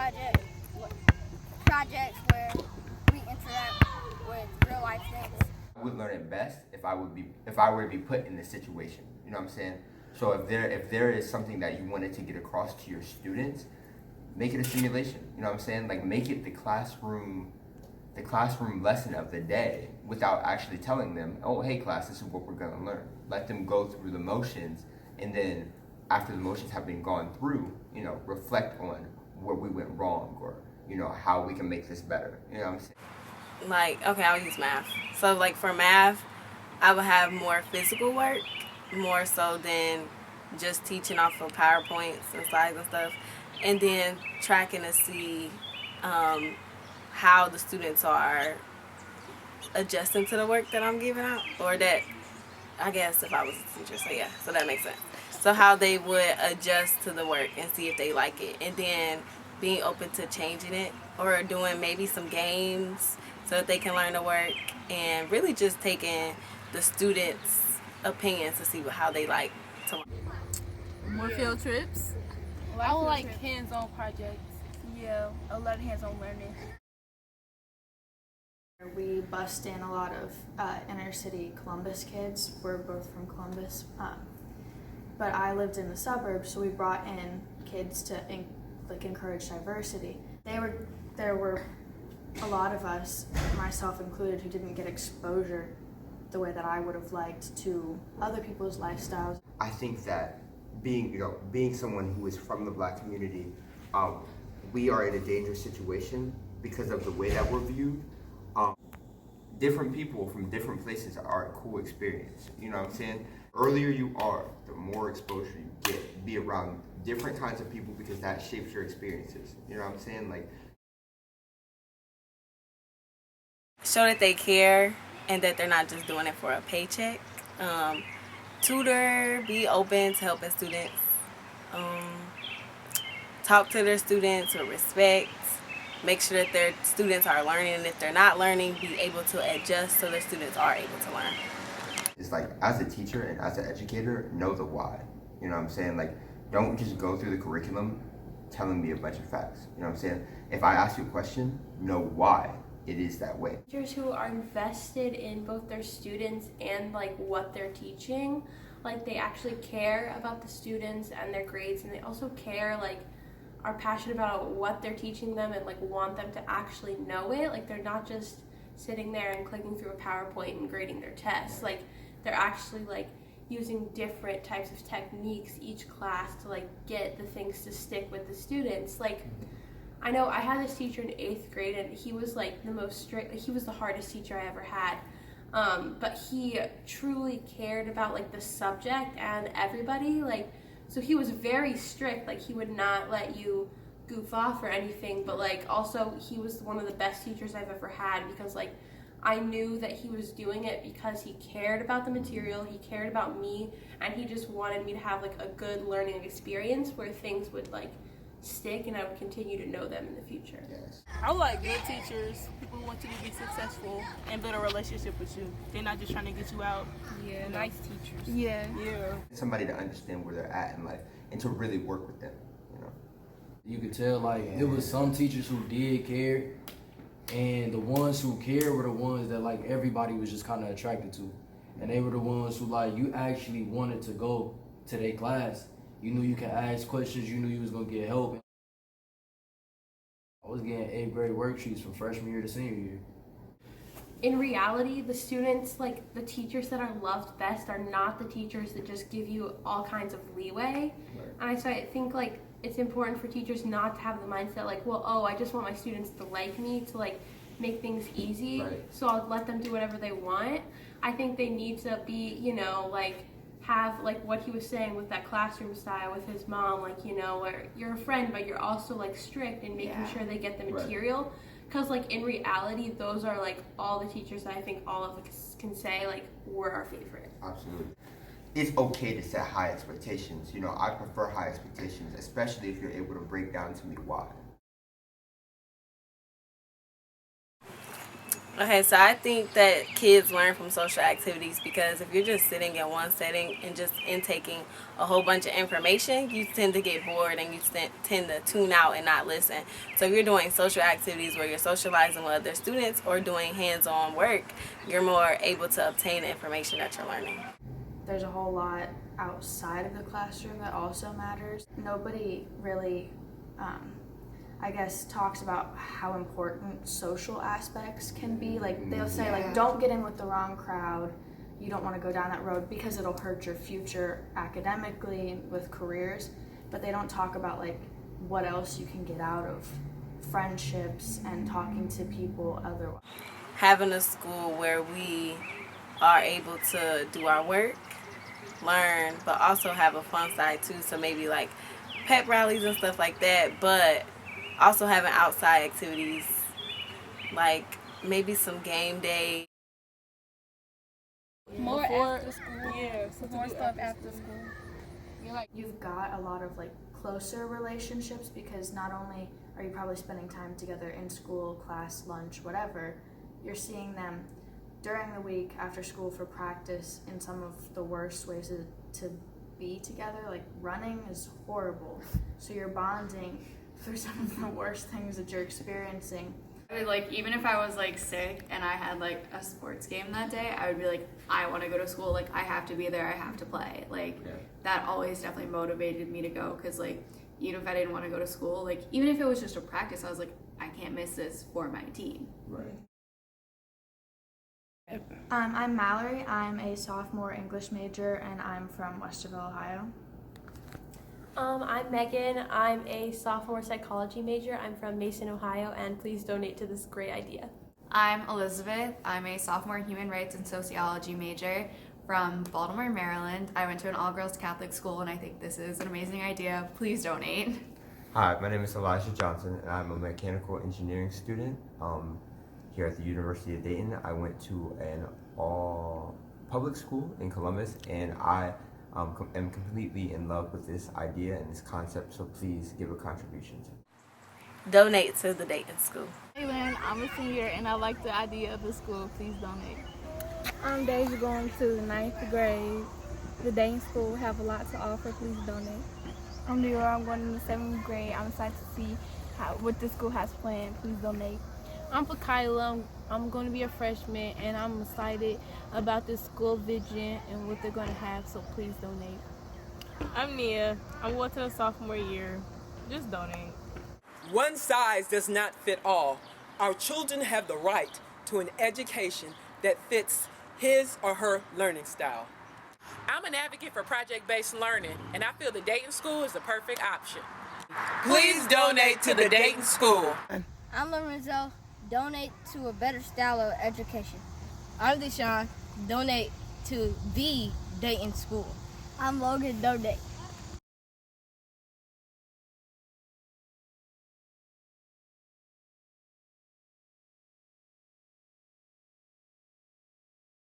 project, projects where we interact with real life things. I would learn it best if I were to be put in this situation. You know what I'm saying? So if there is something that you wanted to get across to your students, make it a simulation. You know what I'm saying? Like make it the classroom lesson of the day without actually telling them, oh hey class, this is what we're gonna learn. Let them go through the motions, and then after the motions have been gone through, you know, reflect on where we went wrong, or you know, how we can make this better. You know what I'm saying? Like, okay, I'll use math. So like for math, I would have more physical work, more so than just teaching off of PowerPoints and slides and stuff, and then tracking to see how the students are adjusting to the work that I'm giving out, or that, I guess if I was a teacher, so yeah, so that makes sense. So how they would adjust to the work and see if they like it, and then being open to changing it or doing maybe some games so that they can learn the work, and really just taking the students' opinions to see how they like to learn. More field trips. I would like hands-on projects. Yeah, a lot of hands-on learning. We bussed in a lot of inner city Columbus kids. We're both from Columbus, but I lived in the suburbs, so we brought in kids to encourage diversity. There were a lot of us, myself included, who didn't get exposure the way that I would have liked to other people's lifestyles. I think that being someone who is from the Black community, we are in a dangerous situation because of the way that we're viewed. Different people from different places are a cool experience. You know what I'm saying? Earlier you are, the more exposure you get. Be around different kinds of people because that shapes your experiences. You know what I'm saying? Like, Show that they care and that they're not just doing it for a paycheck. Tutor, be open to helping students. Talk to their students with respect. Make sure that their students are learning, and if they're not learning, be able to adjust so their students are able to learn. it's like, as a teacher and as an educator, know the why. You know what I'm saying? Like, don't just go through the curriculum telling me a bunch of facts. You know what I'm saying? If I ask you a question, know why it is that way. Teachers who are invested in both their students and like what they're teaching, like they actually care about the students and their grades, and they also care, like are passionate about what they're teaching them and like want them to actually know it. Like they're not just sitting there and clicking through a PowerPoint and grading their tests. Like they're actually like using different types of techniques each class to like get the things to stick with the students. Like I know I had this teacher in 8th grade, and he was like the most strict, like, he was the hardest teacher I ever had. But he truly cared about like the subject and everybody. Like, so he was very strict. Like he would not let you goof off or anything. But like also he was one of the best teachers I've ever had, because like I knew that he was doing it because he cared about the material, he cared about me, and he just wanted me to have like a good learning experience where things would like stick and I would continue to know them in the future. Yes. I would like good teachers, people who want you to be successful and build a relationship with you. They're not just trying to get you out. Yeah, nice teachers. Yeah. Yeah. Somebody to understand where they're at in life and to really work with them, you know. You could tell, like, there was some teachers who did care, and the ones who cared were the ones that, like, everybody was just kind of attracted to. And they were the ones who, like, you actually wanted to go to their class. You knew you could ask questions, you knew you was going to get help. I was getting 8th grade worksheets from freshman year to senior year. In reality, the students, like the teachers that are loved best are not the teachers that just give you all kinds of leeway. Right. And so I think like it's important for teachers not to have the mindset like, well, oh, I just want my students to like me, to like make things easy, Right. so I'll let them do whatever they want. I think they need to be, you know, like have like what he was saying with that classroom style with his mom, like, you know, where you're a friend but you're also like strict and making sure they get the material. Because like in reality, those are like all the teachers that I think all of us can say like were our favorite. Absolutely. It's okay to set high expectations. You know, I prefer high expectations, especially if you're able to break down to me why. Okay, so I think that kids learn from social activities because if you're just sitting in one setting and just intaking a whole bunch of information, you tend to get bored and you tend to tune out and not listen. So if you're doing social activities where you're socializing with other students or doing hands-on work, you're more able to obtain the information that you're learning. There's a whole lot outside of the classroom that also matters. Nobody really I guess talks about how important social aspects can be. Like they'll say like don't get in with the wrong crowd. You don't want to go down that road because it'll hurt your future academically with careers, but they don't talk about like what else you can get out of friendships and talking to people otherwise. Having a school where we are able to do our work, learn, but also have a fun side too, so maybe like pep rallies and stuff like that, but also having outside activities like maybe some game day. More after school. Yeah, More stuff after school. You've got a lot of like closer relationships because not only are you probably spending time together in school, class, lunch, whatever, you're seeing them during the week after school for practice in some of the worst ways to be together. Like running is horrible, so you're bonding through some of the worst things that you're experiencing. Like even if I was like sick and I had like a sports game that day, I would be like, I want to go to school, like I have to be there, I have to play. Like that always definitely motivated me to go, because like even if I didn't want to go to school, like even if it was just a practice, I was like, I can't miss this for my team. Right. I'm Mallory. I'm a sophomore English major and I'm from Westerville, Ohio. I'm Megan. I'm a sophomore psychology major. I'm from Mason, Ohio, and please donate to this great idea. I'm Elizabeth. I'm a sophomore human rights and sociology major from Baltimore, Maryland. I went to an all-girls Catholic school and I think this is an amazing idea. Please donate. Hi, my name is Elijah Johnson and I'm a mechanical engineering student here at the University of Dayton. I went to an all public school in Columbus and I am completely in love with this idea and this concept, so please give a contribution. Donate to the Dayton School. Hey Lynn, I'm a senior and I like the idea of the school. Please donate. I'm Deja, going to the 9th grade. The Dayton School have a lot to offer. Please donate. I'm Leora. I'm going in the 7th grade. I'm excited to see what the school has planned. Please donate. I'm Kyla. I'm going to be a freshman, and I'm excited about the school vision and what they're going to have, so please donate. I'm Nia. I'm going to the sophomore year. Just donate. One size does not fit all. Our children have the right to an education that fits his or her learning style. I'm an advocate for project-based learning, and I feel the Dayton School is the perfect option. Please donate to the Dayton School. I'm Lorenzo. Donate to a better style of education. I'm Deshaun. Donate to the Dayton School. I'm Logan. Donate.